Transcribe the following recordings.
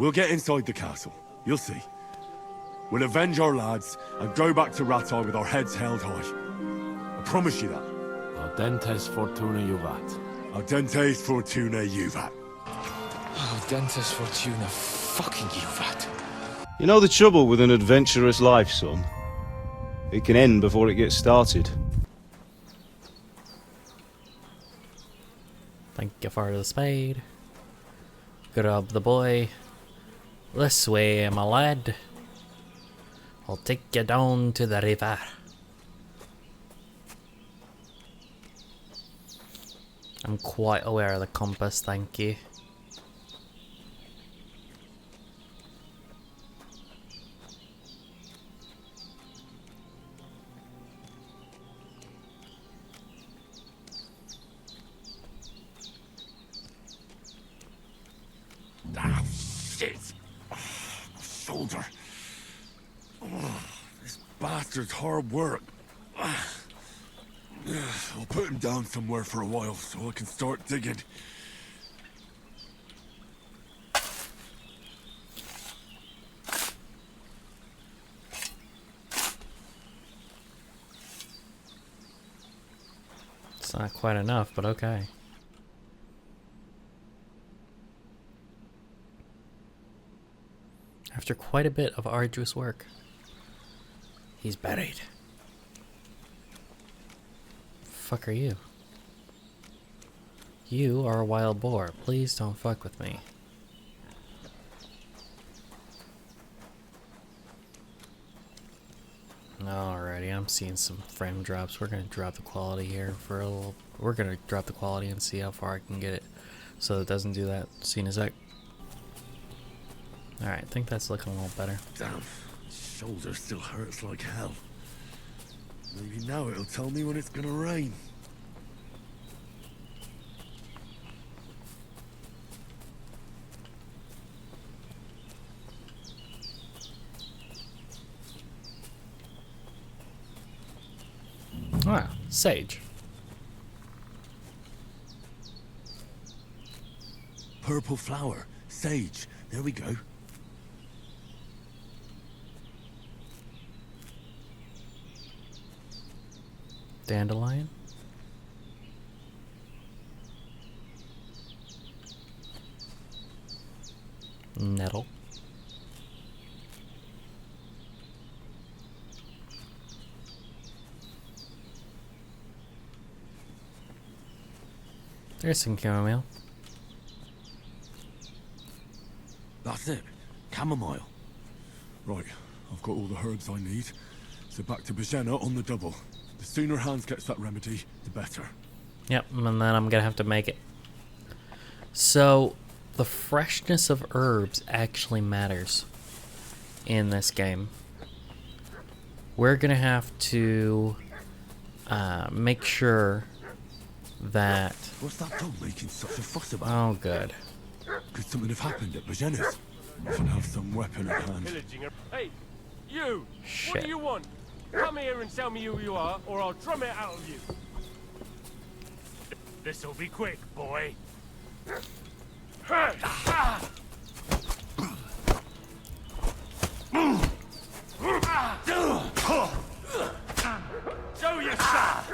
We'll get inside the castle. You'll see. We'll avenge our lads and go back to Rattay with our heads held high. I promise you that. Audentes fortuna juvat. Audentes fortuna juvat. Audentes fortuna fucking juvat. You know the trouble with an adventurous life, son? It can end before it gets started. Thank you for the spade. Good job, the boy. This way, my lad. I'll take you down to the river. I'm quite aware of the compass, thank you. Ah, shit! Oh, my shoulder. Oh, this bastard's hard work. I'll put him down somewhere for a while so I can start digging. It's not quite enough, but okay. After quite a bit of arduous work, he's buried. Fuck are you? You are a wild boar. Please don't fuck with me. Alrighty, I'm seeing some frame drops. We're gonna drop the quality here for a little. We're gonna drop the quality and see how far I can get it so it doesn't do that. See in a sec. Alright, I think that's looking a little better. Damn, my shoulder still hurts like hell. Maybe now it'll tell me when it's gonna rain. Ah, sage. Purple flower, sage. There we go. Dandelion. Nettle. There's some chamomile. That's it. Chamomile. Right, I've got all the herbs I need. So back to Bajena on the double. The sooner Hans gets that remedy, the better. Yep, and then I'm gonna have to make it. So, the freshness of herbs actually matters in this game. We're gonna have to make sure that... What's that dog making such a fuss about? Oh, good. Could something have happened at Bajena's? I should have some weapon at hand. Hey, you! Shit. What do you want? Come here and tell me who you are, or I'll drum it out of you. This'll be quick, boy. Show yourself!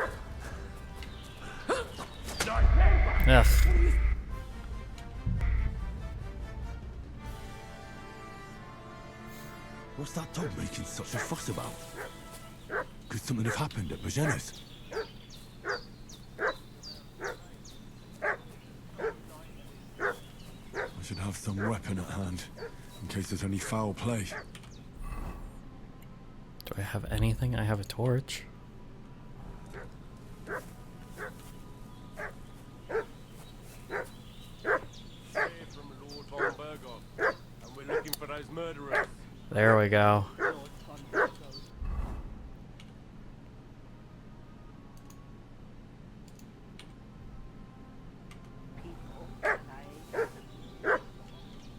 Ugh. What's that dog making such a fuss about? Could something have happened at Bajena's? I should have some weapon at hand, in case there's any foul play. Do I have anything? I have a torch. From Lord von Berghoff, and we're looking for those murderers. There we go.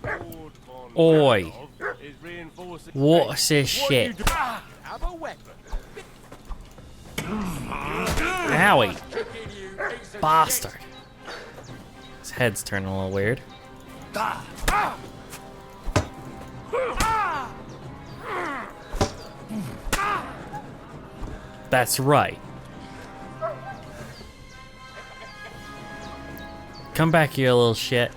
Lord von Oi. Berghoff is reinforcing. What's this What you shit? do- Have a weapon. Owie. Bastard. His head's turning a little weird. That's right. Come back here, little shit.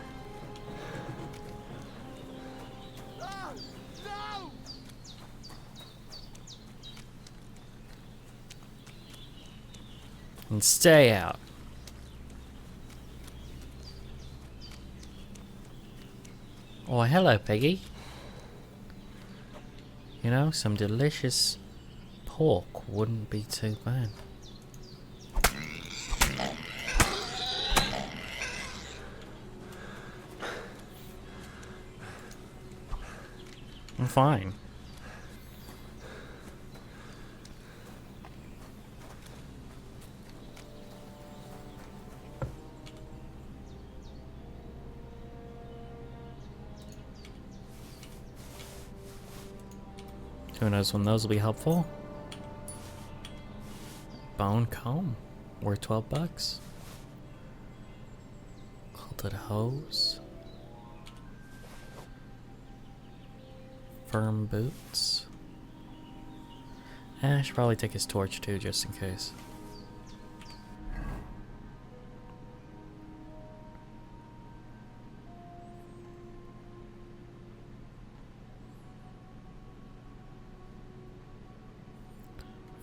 And stay out. Oh, hello, Peggy. You know, some delicious pork wouldn't be too bad. I'm fine. Who knows when those will be helpful? Bone comb, worth $12. Quilted hose. Firm boots. I should probably take his torch too, just in case.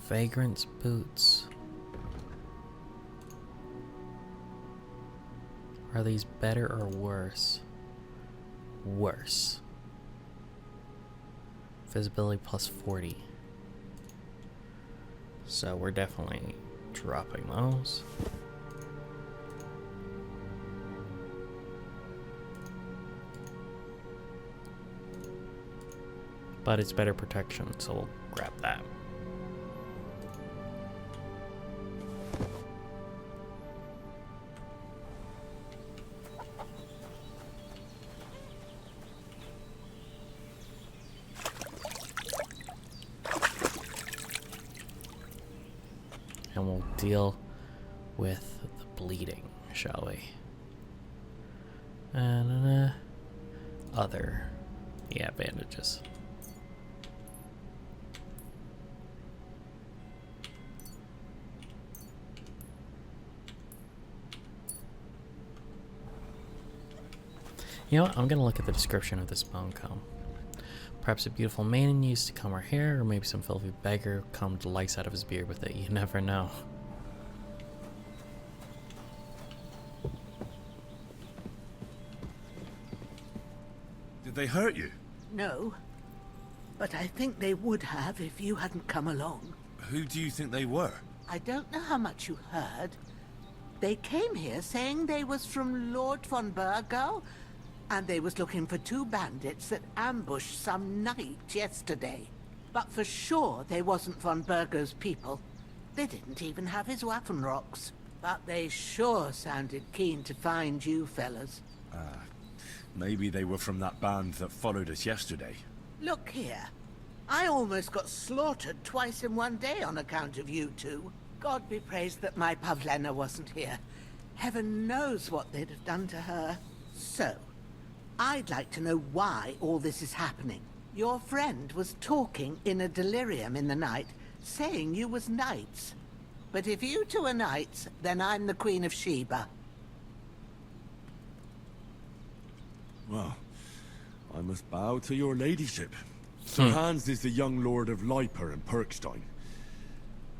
Vagrant's boots. Are these better or worse? Worse. Visibility plus 40. So we're definitely dropping those. But it's better protection, so we'll grab that. And we'll deal with the bleeding, shall we? And other, yeah, bandages. You know what? I'm gonna look at the description of this bone comb. Perhaps a beautiful maiden used to comb her hair, or maybe some filthy beggar combed the lice out of his beard with it. You never know. Did they hurt you? No, but I think they would have if you hadn't come along. Who do you think they were? I don't know how much you heard. They came here saying they was from Lord von Burgo, and they was looking for 2 bandits that ambushed some knight yesterday. But for sure they wasn't von Burgo's people. They didn't even have his Waffenrocks. But they sure sounded keen to find you fellas. Maybe they were from that band that followed us yesterday. Look here. I almost got slaughtered twice in one day on account of you two. God be praised that my Pavlena wasn't here. Heaven knows what they'd have done to her. So, I'd like to know why all this is happening. Your friend was talking in a delirium in the night, saying you was knights. But if you two are knights, then I'm the Queen of Sheba. Well, I must bow to your ladyship. Sir Hans is the young lord of Leiper and Perkstein.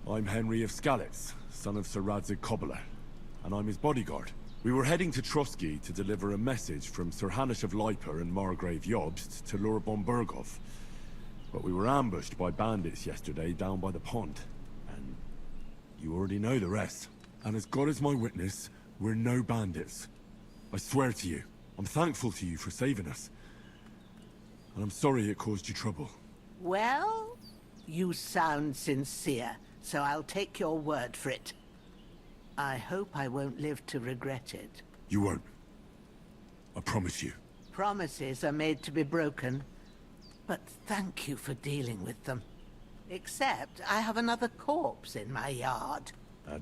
I'm Henry of Skalitz, son of Sir Radzig Kobyla, and I'm his bodyguard. We were heading to Trotsky to deliver a message from Sir Hanish of Leiper and Margrave Jobst to Lord von Burgov. But we were ambushed by bandits yesterday down by the pond. And you already know the rest. And as God is my witness, we're no bandits. I swear to you, I'm thankful to you for saving us. And I'm sorry it caused you trouble. Well, you sound sincere, so I'll take your word for it. I hope I won't live to regret it. You won't. I promise you. Promises are made to be broken, but thank you for dealing with them. Except I have another corpse in my yard.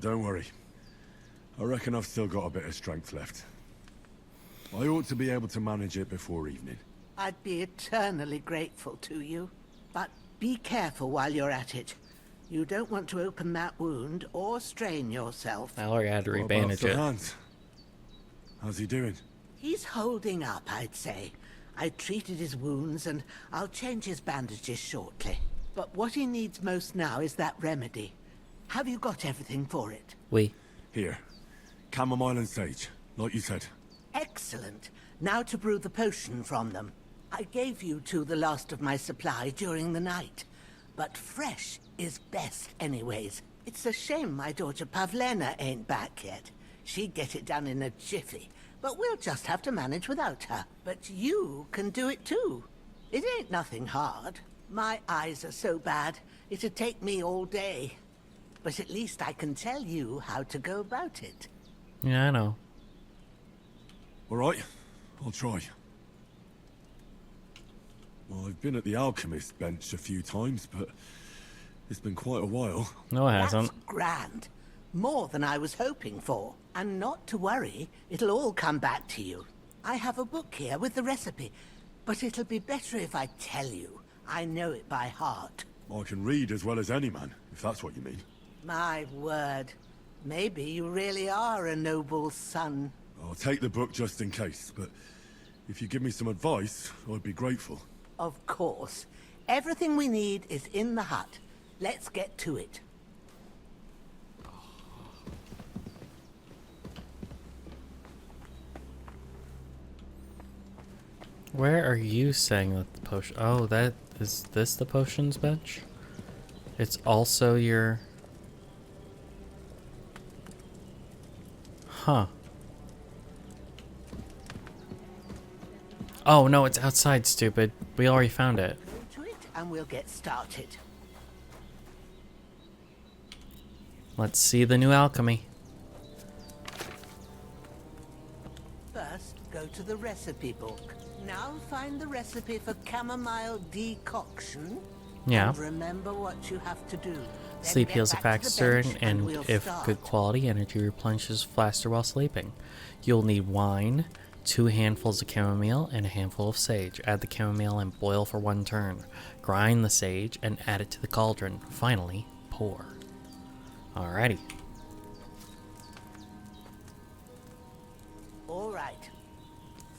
Don't worry. I reckon I've still got a bit of strength left. I ought to be able to manage it before evening. I'd be eternally grateful to you. But be careful while you're at it. You don't want to open that wound or strain yourself. I already had to What about rebandage Sir it. Hans? How's he doing? He's holding up, I'd say. I treated his wounds and I'll change his bandages shortly. But what he needs most now is that remedy. Have you got everything for it? Here. Chamomile and sage, like you said. Excellent. Now to brew the potion from them. I gave you two the last of my supply during the night. But fresh is best anyways. It's a shame my daughter Pavlena ain't back yet. She'd get it done in a jiffy. But we'll just have to manage without her. But you can do it too. It ain't nothing hard. My eyes are so bad, it'd take me all day. But at least I can tell you how to go about it. Yeah, I know. All right, I'll try. Well, I've been at the alchemist bench a few times, but it's been quite a while. No, it hasn't. That's grand. More than I was hoping for. And not to worry, it'll all come back to you. I have a book here with the recipe, but it'll be better if I tell you. I know it by heart. I can read as well as any man, if that's what you mean. My word. Maybe you really are a noble son. I'll take the book just in case, but if you give me some advice, I'd be grateful. Of course. Everything we need is in the hut. Let's get to it. Where are you saying that the potion? Oh, that is this the potions bench? It's also your. Huh. Oh no, it's outside, stupid. We already found it. Go to it and we'll get started. Let's see the new alchemy. First, go to the recipe book. Now find the recipe for chamomile decoction. Yeah. And remember what you have to do. Then Sleep get heals the back to faster, bench and we'll if start. good quality, energy replenishes faster while sleeping. You'll need wine, 2 handfuls of chamomile, and a handful of sage. Add the chamomile and boil for 1 turn. Grind the sage and add it to the cauldron. Finally, pour. Alrighty. All right.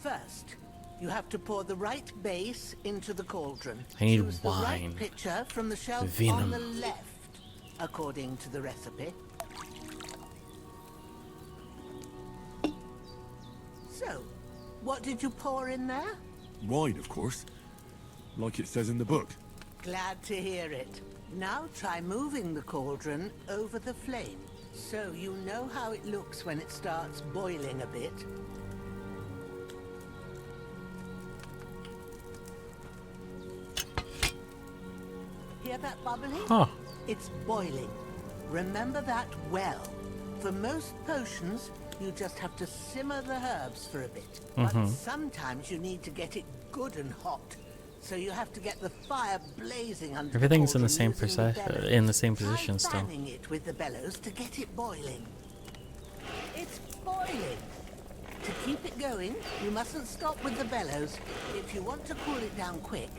First, you have to pour the right base into the cauldron. I need Choose the wine. right pitcher from the shelf on Venom. the left, according to the recipe. So, what did you pour in there? Wine, of course. Like it says in the book. Glad to hear it. Now try moving the cauldron over the flame, so you know how it looks when it starts boiling a bit. Hear that bubbling? Huh. It's boiling. Remember that well. For most potions, you just have to simmer the herbs for a bit. But sometimes you need to get it good and hot. So you have to get the fire blazing under Everything's the in the cauldron same using the bellows. in the same Try position still. fanning it with the bellows to get it boiling. It's boiling. To keep it going, you mustn't stop with the bellows. If you want to cool it down quick,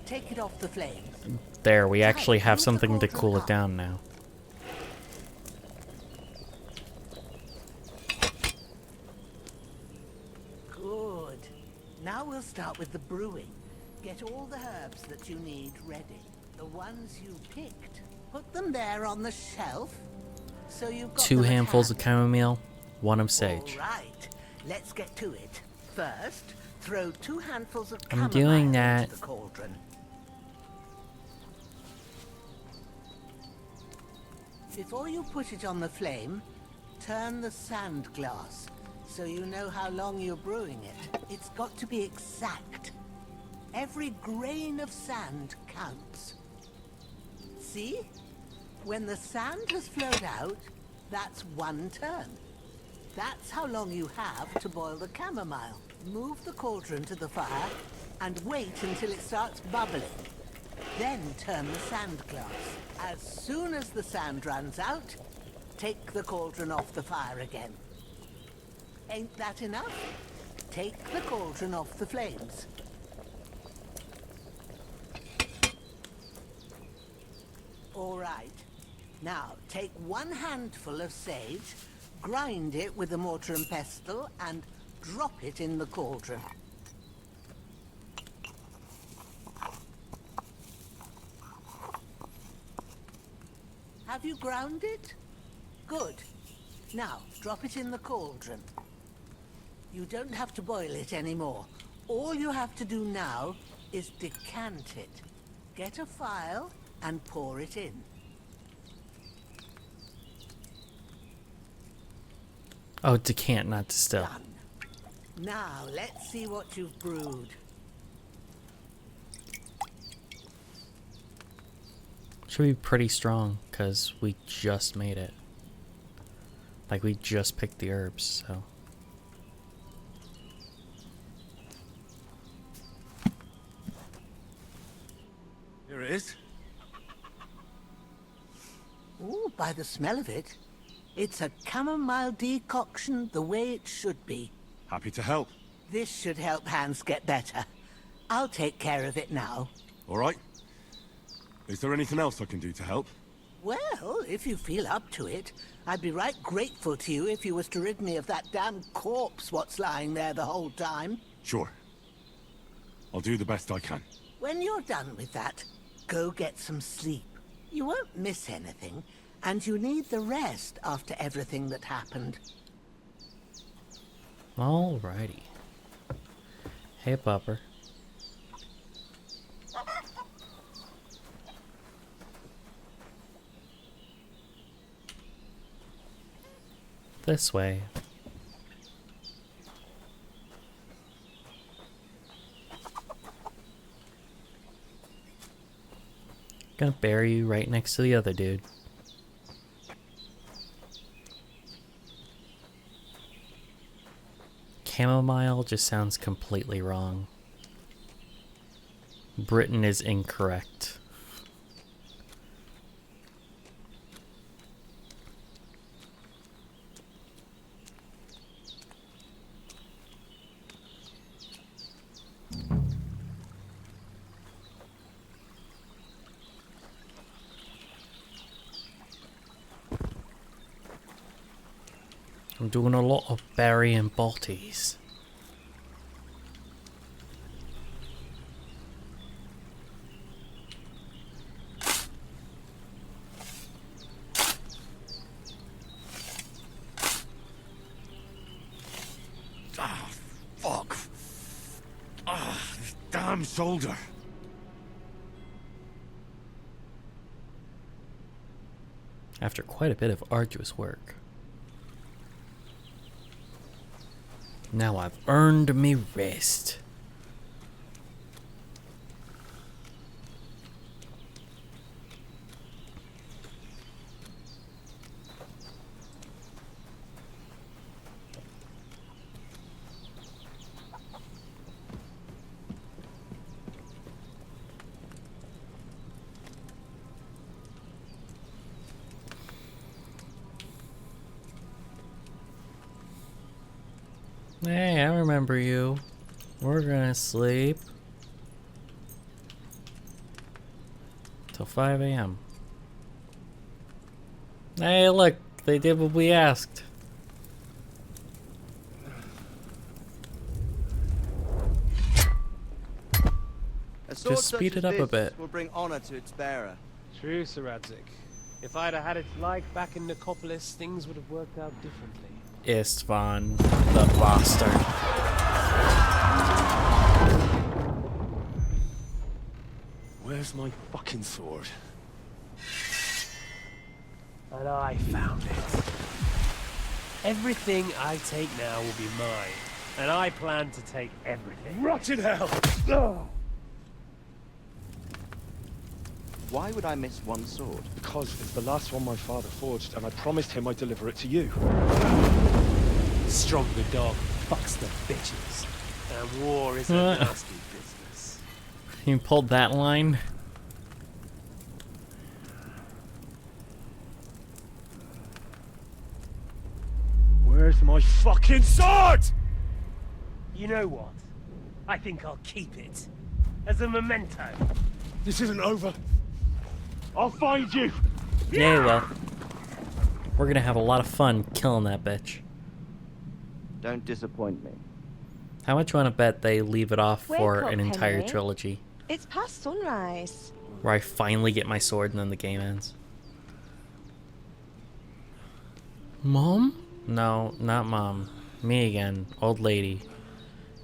take it off the flames. There, we Right, actually have move the something to cauldron cool it up. down now. Good. Now we'll start with the brewing. Get all the herbs that you need ready. The ones you picked. Put them there on the shelf. So you've got 2 them at handfuls of hand. chamomile, 1 of sage. All right. Let's get to it. First, throw 2 handfuls of I'm chamomile doing that. into the cauldron. Before you put it on the flame, turn the sand glass so you know how long you're brewing it. It's got to be exact. Every grain of sand counts. See? When the sand has flowed out, that's 1 turn. That's how long you have to boil the chamomile. Move the cauldron to the fire and wait until it starts bubbling. Then turn the sand glass. As soon as the sand runs out, take the cauldron off the fire again. Ain't that enough? Take the cauldron off the flames. All right, Now, take 1 handful of sage, grind it with a mortar and pestle, and drop it in the cauldron. Have you ground it? Good. Now, drop it in the cauldron. You don't have to boil it anymore. All you have to do now is decant it. Get a phial and pour it in. Oh, decant, not distill. Done. Now, let's see what you've brewed. Should be pretty strong, because we just made it. Like, we just picked the herbs, so... Here it is. Ooh, by the smell of it, it's a chamomile decoction the way it should be. Happy to help. This should help Hans get better. I'll take care of it now. All right. Is there anything else I can do to help? Well, if you feel up to it, I'd be right grateful to you if you was to rid me of that damn corpse what's lying there the whole time. Sure. I'll do the best I can. When you're done with that, go get some sleep. You won't miss anything, and you need the rest after everything that happened. Alrighty. Hey, Pupper. This way. Gonna bury you right next to the other dude. Chamomile just sounds completely wrong. Britain is incorrect. I'm doing a lot of burying bodies. Ah, fuck. Ah, this damn shoulder. After quite a bit of arduous work. Now I've earned me rest. Hey, I remember you. We're gonna sleep till 5 a.m. Hey, look, they did what we asked. Just speed it up a bit. Will bring honor to its bearer. True, Sir Radzik. If I'd have had its like back in Nicopolis, things would have worked out differently. Istvan, the bastard. Where's my fucking sword? And I found it. Everything I take now will be mine, and I plan to take everything. Rotten hell! Why would I miss one sword? Because it's the last one my father forged, and I promised him I'd deliver it to you. Stronger dog fucks the bitches, and war is a nasty business. You pulled that line. Where's my fucking sword? You know what? I think I'll keep it as a memento. This isn't over. I'll find you. Yeah, well. We're gonna have a lot of fun killing that bitch. Don't disappoint me. How much you want to bet they leave it off for Wake an up, entire Henry. trilogy? It's past sunrise. Where I finally get my sword and then the game ends. Mom? No, not Mom. Me again. Old lady.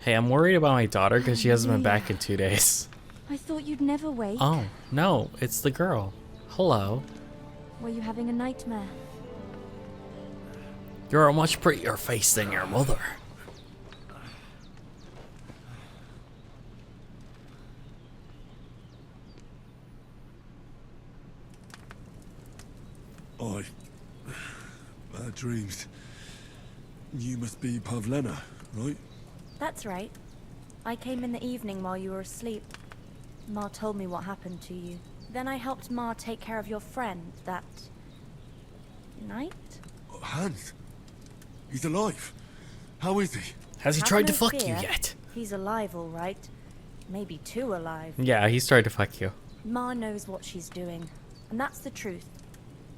Hey, I'm worried about my daughter because she hasn't been back in 2 days. I thought you'd never wake. Oh, no, it's the girl. Hello. Were you having a nightmare? You're a much prettier face than your mother. Bad dreams. You must be Pavlena, right? That's right. I came in the evening while you were asleep. Ma told me what happened to you. Then I helped Ma take care of your friend that night. Hans. He's alive. How is he? Has he Have tried to no fuck you fear. yet? He's alive, all right. Maybe too alive. Yeah, he's tried to fuck you. Ma knows what she's doing, and that's the truth.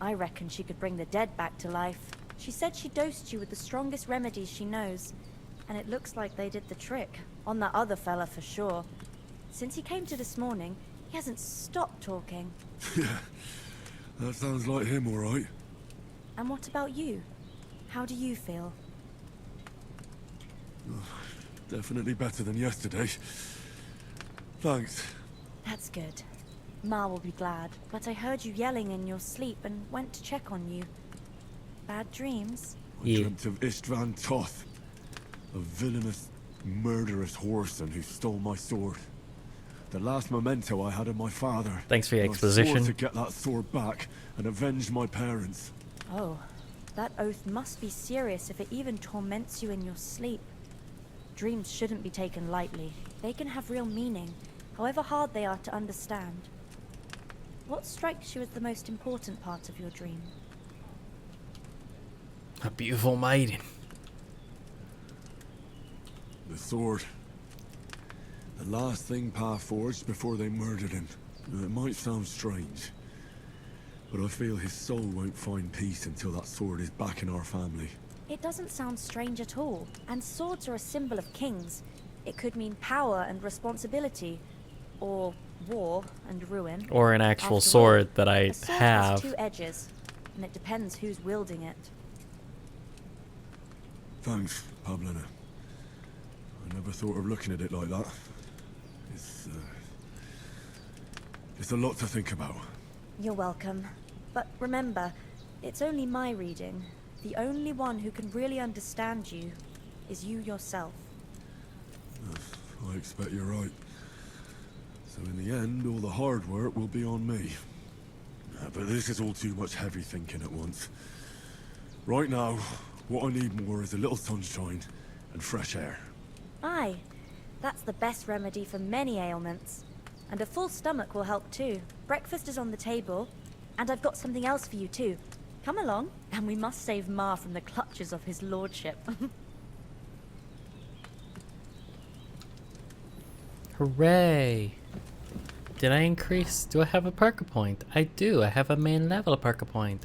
I reckon she could bring the dead back to life. She said she dosed you with the strongest remedies she knows, and it looks like they did the trick. On that other fella for sure. Since he came to this morning, he hasn't stopped talking. Yeah, that sounds like him, all right. And what about you? How do you feel? Definitely better than yesterday. Thanks. That's good. Ma will be glad, but I heard you yelling in your sleep and went to check on you. Bad dreams? I dreamt of Istvan Toth, a villainous, murderous whoreson who stole my sword. The last memento I had of my father. Thanks for your And exposition. I swore to get that sword back and avenge my parents. Oh, that oath must be serious if it even torments you in your sleep. Dreams shouldn't be taken lightly. They can have real meaning, however hard they are to understand. What strikes you as the most important part of your dream? A beautiful maiden. The sword. The last thing Pa forged before they murdered him. It might sound strange, but I feel his soul won't find peace until that sword is back in our family. It doesn't sound strange at all, and swords are a symbol of kings. It could mean power and responsibility, or war and ruin. Or an actual After sword all, that I a sword have. has two edges, and it depends who's wielding it. Thanks, Pavlena. I never thought of looking at it like that. It's a lot to think about. You're welcome. But remember, it's only my reading. The only one who can really understand you is you yourself. I expect you're right. So in the end, all the hard work will be on me. But this is all too much heavy thinking at once. Right now, what I need more is a little sunshine and fresh air. Aye, that's the best remedy for many ailments. And a full stomach will help too. Breakfast is on the table, and I've got something else for you too. Come along, and we must save Ma from the clutches of his lordship. Hooray! Did I increase? Do I have a perk point? I do. I have a main level perk point.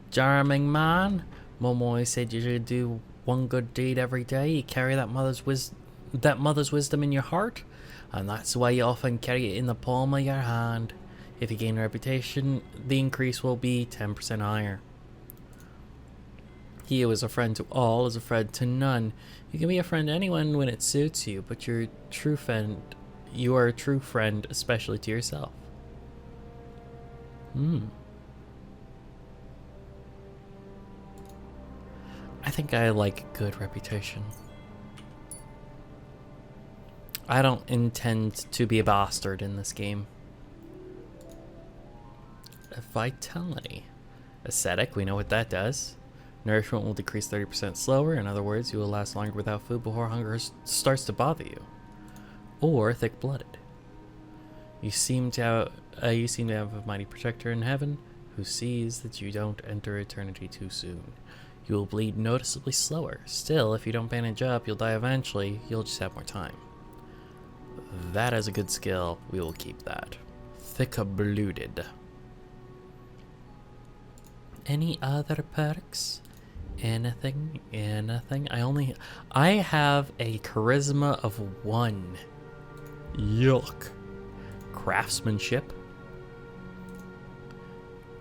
Charming man. Mom always said you should do one good deed every day. You carry that mother's wisdom in your heart, and that's why you often carry it in the palm of your hand. If you gain a reputation, the increase will be 10% higher. He who is a friend to all is a friend to none. You can be a friend to anyone when it suits you, but you are a true friend, especially to yourself. I think I like a good reputation. I don't intend to be a bastard in this game. Vitality. Ascetic, we know what that does. Nourishment will decrease 30% slower. In other words, you will last longer without food before hunger starts to bother you. Or thick-blooded. You seem to have a mighty protector in heaven who sees that you don't enter eternity too soon. You will bleed noticeably slower. Still, if you don't bandage up, you'll die eventually. You'll just have more time. That is a good skill. We will keep that. Thick-blooded. Any other perks? Anything? Anything? I have a charisma of 1. Yuck. Craftsmanship.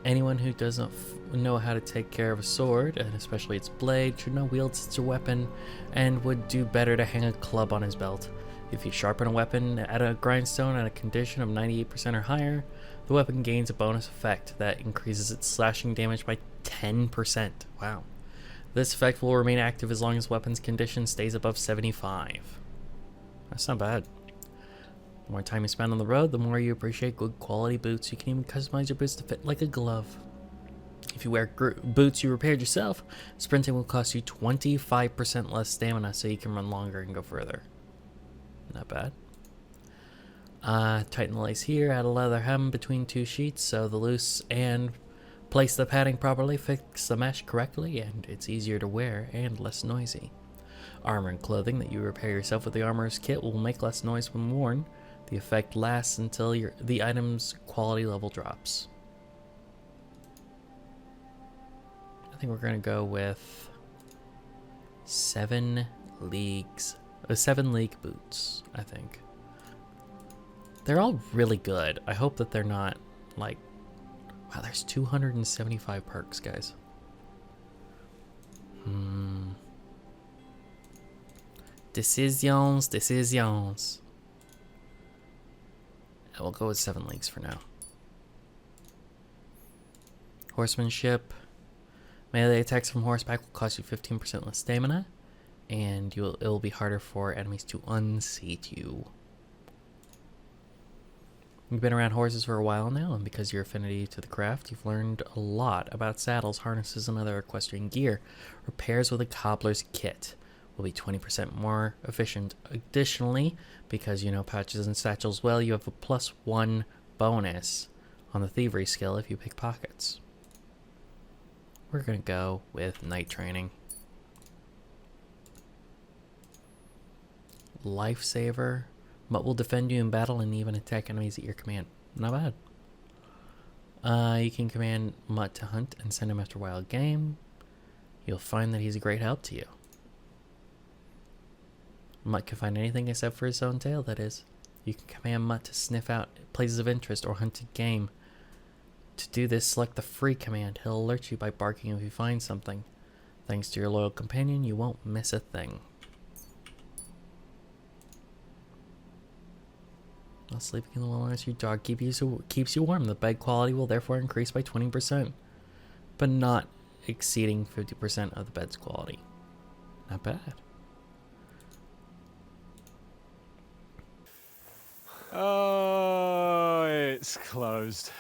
Anyone who doesn't know how to take care of a sword, and especially its blade, should know wield such a weapon and would do better to hang a club on his belt. If you sharpen a weapon at a grindstone at a condition of 98% or higher, the weapon gains a bonus effect that increases its slashing damage by 10%. Wow. This effect will remain active as long as weapon's condition stays above 75. That's not bad. The more time you spend on the road, the more you appreciate good quality boots. You can even customize your boots to fit like a glove. If you wear boots you repaired yourself, sprinting will cost you 25% less stamina, so you can run longer and go further. Not bad. Tighten the lace here, add a leather hem between 2 sheets so the loose, and place the padding properly, fix the mesh correctly, and it's easier to wear and less noisy. Armor and clothing that you repair yourself with the armorer's kit will make less noise when worn. The effect lasts until the item's quality level drops. I think we're going to go with 7 league boots, I think. They're all really good. I hope that they're not like... Wow, there's 275 perks, guys. Decisions. We'll go with 7 leagues for now. Horsemanship. Melee attacks from horseback will cost you 15% less stamina, and it will be harder for enemies to unseat you. You've been around horses for a while now, and because of your affinity to the craft, you've learned a lot about saddles, harnesses, and other equestrian gear. Repairs with a cobbler's kit will be 20% more efficient. Additionally, because you know pouches and satchels well, you have a +1 bonus on the thievery skill if you pick pockets. We're going to go with night training. Lifesaver. Mutt will defend you in battle and even attack enemies at your command. Not bad. You can command Mutt to hunt and send him after wild game. You'll find that he's a great help to you. Mutt can find anything except for his own tail, that is. You can command Mutt to sniff out places of interest or hunted game. To do this, select the free command. He'll alert you by barking if you find something. Thanks to your loyal companion, you won't miss a thing. While sleeping in the wilderness, your dog keeps you warm. The bed quality will therefore increase by 20%, but not exceeding 50% of the bed's quality. Not bad. Oh, it's closed.